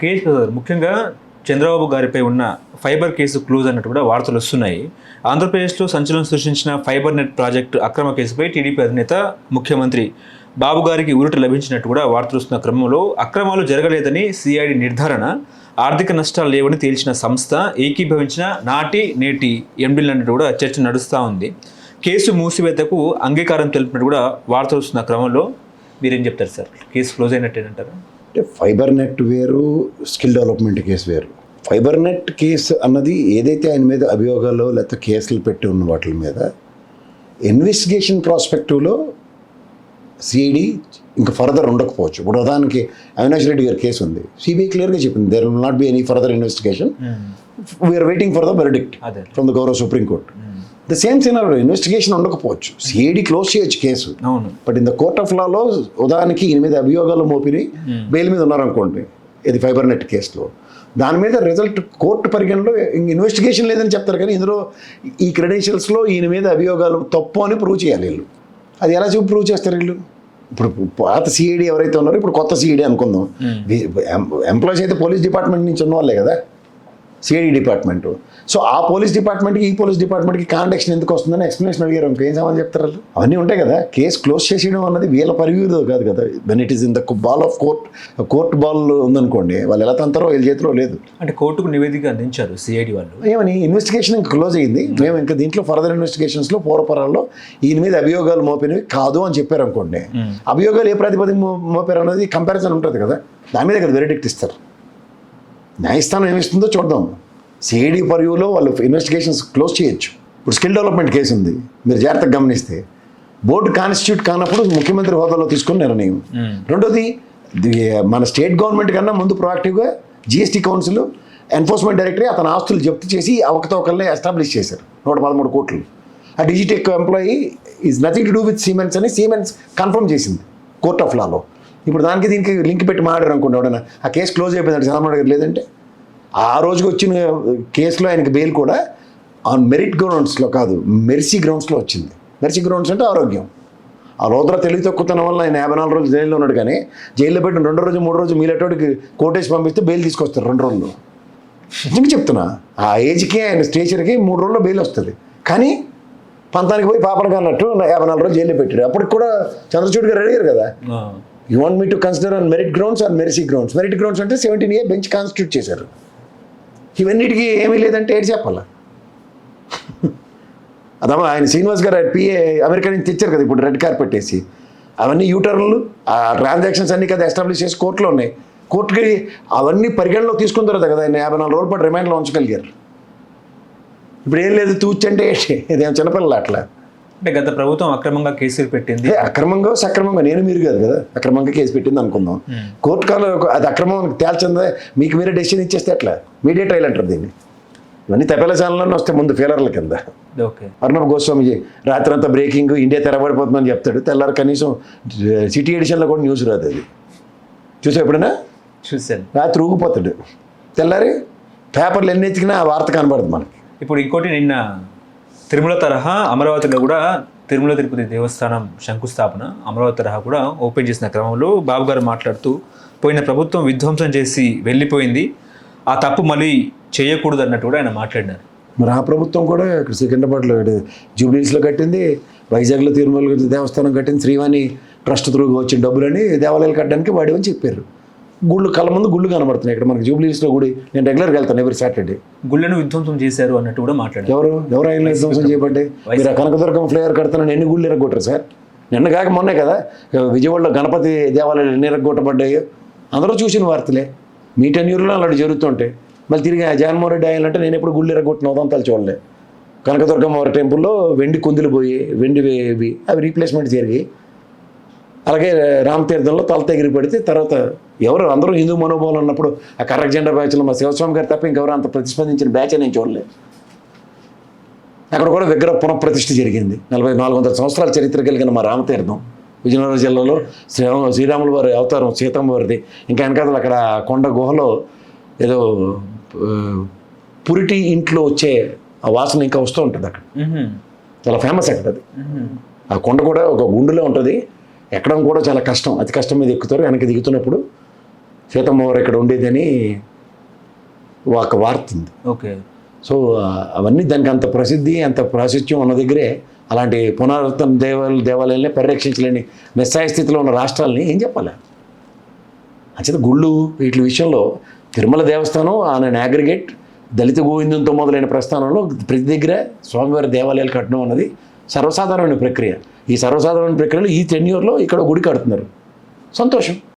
Case ముఖ్యంగా చంద్రబాబు గారిపై ఉన్న ఫైబర్ కేసు క్లోజ్ అన్నట్టు కూడా వార్తలు వస్తున్నాయి. ఆంధ్రప్రదేశ్లో సంచలనం సృష్టించిన ఫైబర్ నెట్ ప్రాజెక్టు అక్రమ కేసుపై టీడీపీ అధినేత ముఖ్యమంత్రి బాబు గారికి ఊరట లభించినట్టు కూడా వార్తలు వస్తున్న క్రమంలో అక్రమాలు జరగలేదని సిఐడి నిర్ధారణ, ఆర్థిక నష్టాలు లేవని తేల్చిన సంస్థ ఏకీభవించిన నాటి నేటి ఎండీలన్నట్టు కూడా చర్చ నడుస్తూ ఉంది. కేసు మూసివేతకు అంగీకారం తెలిపినట్టు కూడా వార్తలు వస్తున్న క్రమంలో మీరేం చెప్తారు సార్? కేసు క్లోజ్ అయినట్టేనంటారా? అంటే ఫైబర్ నెట్ వేరు, స్కిల్ డెవలప్మెంట్ కేసు వేరు. ఫైబర్ నెట్ కేసు అన్నది ఏదైతే ఆయన మీద అభియోగాలు లేకపోతే కేసులు పెట్టి ఉన్న వాటి మీద ఇన్వెస్టిగేషన్ ప్రాస్పెక్టివ్లో సిఐడి ఇంకా ఫర్దర్ ఉండకపోవచ్చు. ఇప్పుడు ఉదాహరణకి అవినాష్ రెడ్డి గారి కేసు ఉంది, సిబిఐ క్లియర్గా చెప్పింది there will not be any further investigation, we are waiting for the verdict from the గౌరవ సుప్రీంకోర్టు. ద సేమ్ సినారిలో ఇన్వెస్టిగేషన్ ఉండకపోవచ్చు, సిఐడి క్లోజ్ చేయొచ్చు case. But in the court of లాలో ఉదాహరణకి ఈయన మీద అభియోగాలు మోపిని బెయిల్ మీద ఉన్నారనుకోండి, ఇది ఫైబర్ నెట్ కేసులో, దాని మీద రిజల్ట్ కోర్టు పరిగణలో ఇన్వెస్టిగేషన్ లేదని చెప్తారు. కానీ ఇందులో ఈ క్రెడెన్షియల్స్లో ఈయన మీద అభియోగాలు తప్పు అని ప్రూవ్ చేయాలి వీళ్ళు. అది ఎలా చెప్పి ప్రూవ్ చేస్తారు వీళ్ళు? ఇప్పుడు పాత సిఐడి ఎవరైతే ఉన్నారో ఇప్పుడు కొత్త సిఐడి అనుకుందాం. ఎంప్లాయీస్ అయితే పోలీస్ డిపార్ట్మెంట్ నుంచి ఉన్న వాళ్ళే కదా సిఐడి డిపార్ట్మెంట్. సో ఆ పోలీస్ డిపార్ట్మెంట్కి ఈ పోలీస్ డిపార్ట్మెంట్కి కాంటాక్షన్ ఎందుకు వస్తుందని ఎక్స్ప్లెనేషన్ అడిగారు. ఇంకేం సామాన్ చెప్తారు వాళ్ళు? అవన్నీ ఉంటాయి కదా. కేసు క్లోజ్ చేసేయడం అన్నది వీళ్ళ పరివ్యూ కాదు కదా. When it is in the ball of court ball ఉందనుకోండి, వాళ్ళు ఎలా తంతారో వీళ్ళ చేతిలో లేదు. అంటే కోర్టుకు నివేదిక అందించారు సిఐడి వాళ్ళు. ఏమని ఇన్వెస్టిగేషన్ ఇంకా క్లోజ్ అయ్యింది, మేము ఇంకా దీంట్లో ఫర్దర్ ఇన్వెస్టిగేషన్స్లో పూర్వపరాల్లో ఈయన మీద అభియోగాలు మోపినవి కాదు అని చెప్పారు అనుకోండి. అభియోగాలు ఏ ప్రాతిపదిక మోపారు అన్నది కంపారిజన్ ఉంటుంది కదా, దాని మీద కదా వెరిడిక్ట్ ఇస్తారు. న్యాయస్థానం ఏమిస్తుందో చూద్దాం. సిఐడి పర్యూలో వాళ్ళు ఇన్వెస్టిగేషన్స్ క్లోజ్ చేయొచ్చు. ఇప్పుడు స్కిల్ డెవలప్మెంట్ కేసు ఉంది, మీరు జాగ్రత్తగా గమనిస్తే బోర్డు కాన్స్టిట్యూట్ కానప్పుడు ముఖ్యమంత్రి హోదాలో తీసుకుని నిర్ణయం. రెండోది, మన స్టేట్ గవర్నమెంట్ కన్నా ముందు ప్రొయాక్టివ్గా జిఎస్టీ కౌన్సిల్, ఎన్ఫోర్స్మెంట్ డైరెక్టరీ అతని ఆస్తులు జప్తు చేసి అవకతవకల్ని ఎస్టాబ్లిష్ చేశారు 113 కోట్లు. ఆ Digitek employee is nothing to do with cements అని సిమెంట్స్ కన్ఫర్మ్ చేసింది కోర్ట్ ఆఫ్ లాలో. ఇప్పుడు దానికి దీనికి లింక్ పెట్టి మాట్లాడారు అనుకోండి ఎవడన్నా, ఆ కేసు క్లోజ్ అయిపోయిందంటే చంద్రబాబు గారు లేదంటే ఆ రోజుకి వచ్చిన కేసులో ఆయనకి బెయిల్ కూడా ఆన్ మెరిట్ గ్రౌండ్స్లో కాదు, మెర్సీ గ్రౌండ్స్లో వచ్చింది. మెర్సీ గ్రౌండ్స్ అంటే ఆరోగ్యం. ఆ రోజున తెలివి తక్కువతనం వల్ల ఆయన 54 రోజులు జైల్లో ఉన్నాడు. కానీ జైల్లో పెట్టిన 2 రోజు 3 రోజు మీలటోడికి కోటేసి పంపిస్తే బెయిల్ తీసుకొస్తారు 2 రోజుల్లో. నిజంగా చెప్తున్నా, ఆ ఏజ్కి ఆయన స్టేచర్కి 3 రోజుల్లో బెయిల్ వస్తుంది. కానీ పంతానికి పోయి పాపనగా అన్నట్టు 54 రోజులు జైల్లో పెట్టాడు. అప్పటికి కూడా చంద్రచూడ్ గారు అడిగారు కదా, you want me to consider on merit grounds or mercy grounds. Merit grounds అంటే 17A బెంచ్ కాన్స్టిట్యూట్ చేశారు. ఇవన్నిటికీ ఏమీ లేదంటే ఏడు చెప్పాలా? అదమ్మా ఆయన శ్రీనివాస్ గారు పిఏ అమెరికా నుంచి తెచ్చారు కదా ఇప్పుడు రెడ్ కార్పెట్ వేసి, అవన్నీ యూటర్న్లు, ఆ ట్రాన్సాక్షన్స్ అన్నీ కదా ఎస్టాబ్లిష్ చేసి కోర్టులో ఉన్నాయి. కోర్టుకి అవన్నీ పరిగణలో తీసుకున్న తర్వాత కదా ఆయన 54 రోజుల పాటు రిమాండ్లో ఉంచగలిగారు. ఇప్పుడు ఏం లేదు, తూచంటే ఇదేం చిన్నపిల్లలు అట్లా. అంటే గత ప్రభుత్వం అక్రమంగా కేసులు పెట్టింది. అక్రమంగా సక్రమంగా నేను మీరు కాదు కదా, అక్రమంగా కేసు పెట్టింది అనుకుందాం. కోర్టు కాలంలో అది అక్రమం తేల్చిందే, మీకు మీరే డెసిషన్ ఇచ్చేస్తే ఎట్లా? మీడియా ట్రయల్ అంటారు దీన్ని. ఇవన్నీ తపేల ఛానల్లోనే వస్తే ముందు ఫీలర్ల కింద. అర్ణబ్ గోస్వామి రాత్రి అంతా బ్రేకింగ్, ఇండియా తెరబడిపోతుందని చెప్తాడు, తెల్లారి కనీసం సిటీ ఎడిషన్లో కూడా న్యూస్ రాదు. అది చూసా ఎప్పుడైనా? చూసాను. రాత్రి ఊగిపోతాడు, తెల్లారి పేపర్లు ఎన్ని ఎత్తికినా ఆ వార్త కనబడదు మనకి. ఇప్పుడు ఇంకోటి, నిన్న తిరుమల తరహా అమరావతిలో కూడా తిరుమల తిరుపతి దేవస్థానం శంకుస్థాపన అమరావతి తరహా కూడా ఓపెన్ చేసిన క్రమంలో బాబు గారు మాట్లాడుతూ, పోయిన ప్రభుత్వం విధ్వంసం చేసి వెళ్ళిపోయింది, ఆ తప్పు మళ్ళీ చేయకూడదు అన్నట్టు కూడా ఆయన మాట్లాడినారు. మరి ఆ ప్రభుత్వం కూడా ఇక్కడ సికింద్రాబాద్లో జూబ్లీస్లో కట్టింది, వైజాగ్లో తిరుమల దేవస్థానం కట్టింది, శ్రీవాణి ట్రస్ట్ త్రూగా వచ్చిన డబ్బులని దేవాలయాలు కట్టడానికి వాడేమని చెప్పారు. గుళ్ళు కళ్ళ ముందు గుళ్ళు కనబడుతున్నాయి. ఇక్కడ మనకి జూబ్లీస్లో గుడి నేను రెగ్యులర్గా వెళ్తాను ఎవ్రీ సాటర్డే. గుళ్ళను విధ్వంసం చేశారు అన్నట్టు కూడా మాట్లాడారు. ఎవరు ఆయన విధ్వంసం చేయబడ్డే? మీరు కనకదుర్గం ఫ్లేవర్ కడతానని ఎన్ని గుళ్ళు ఎరగొట్టారు సార్? నిన్న కాక మొన్నే కదా విజయవాడలో గణపతి దేవాలయాలు ఎన్ని ఎరగొట్టబడ్డాయో అందరూ చూసిన వార్తలే. మీ టెన్యూర్లో అలాంటి జరుగుతుంటే మళ్ళీ తిరిగి జగన్మోహన్ రెడ్డి అయ్యాలంటే నేను ఎప్పుడు గుళ్ళు ఎరగొట్టిన ఉదంతాలు చూడలే. కనకదుర్గం వారి టెంపుల్లో వెండి కుందులు పోయి వెండివి అవి రీప్లేస్మెంట్ జరిగి, అలాగే రామతీర్థంలో తలత ఎగిరి పడితే తర్వాత ఎవరు అందరూ హిందూ మనోభావాలు ఉన్నప్పుడు ఆ కర్రక్ జెండా బ్యాచ్లో మా శివస్వామి గారు తప్ప ఇంకెవరు అంత ప్రతిస్పందించిన బ్యాచ్ నేను చూడలేదు. అక్కడ కూడా విగ్రహ పునఃప్రతిష్ఠ జరిగింది. 400 సంవత్సరాల చరిత్ర కలిగిన మా రామతీర్థం విజయనగరం జిల్లాలో శ్రీరాముల వారి అవతారం సీతమ్మ వారిది. ఇంకా వెనకాల అక్కడ కొండ గుహలో ఏదో పురిటి ఇంట్లో వచ్చే ఆ వాసన ఇంకా వస్తూ ఉంటుంది. అక్కడ చాలా ఫేమస్ అక్కడ అది. ఆ కొండ కూడా ఒక గుండులో ఉంటుంది, ఎక్కడం కూడా చాలా కష్టం, అతి కష్టం మీద ఎక్కుతారు. వెనక్కి దిగుతున్నప్పుడు సీతమ్మవారు ఇక్కడ ఉండేదని ఒక వార్త ఉంది. ఓకే. సో అవన్నీ దానికి అంత ప్రసిద్ధి అంత ప్రాశస్త్యం ఉన్న దగ్గరే అలాంటి పునరావృతం దేవాలయాల్ని పరిరక్షించలేని నిస్సాయ స్థితిలో ఉన్న రాష్ట్రాలని ఏం చెప్పాలి? అంచేత గుళ్ళు వీటి విషయంలో తిరుమల దేవస్థానం ఆయన అగ్రిగేట్ దళిత గోవిందంతో మొదలైన ప్రస్థానంలో ప్రతి దగ్గర స్వామివారి దేవాలయాలు కట్టడం అన్నది సర్వసాధారణమైన ప్రక్రియ. ఈ సర్వసాధారణ ప్రక్రియలో ఈ టెన్యూర్లో ఇక్కడ గుడి కడుతున్నారు, సంతోషం.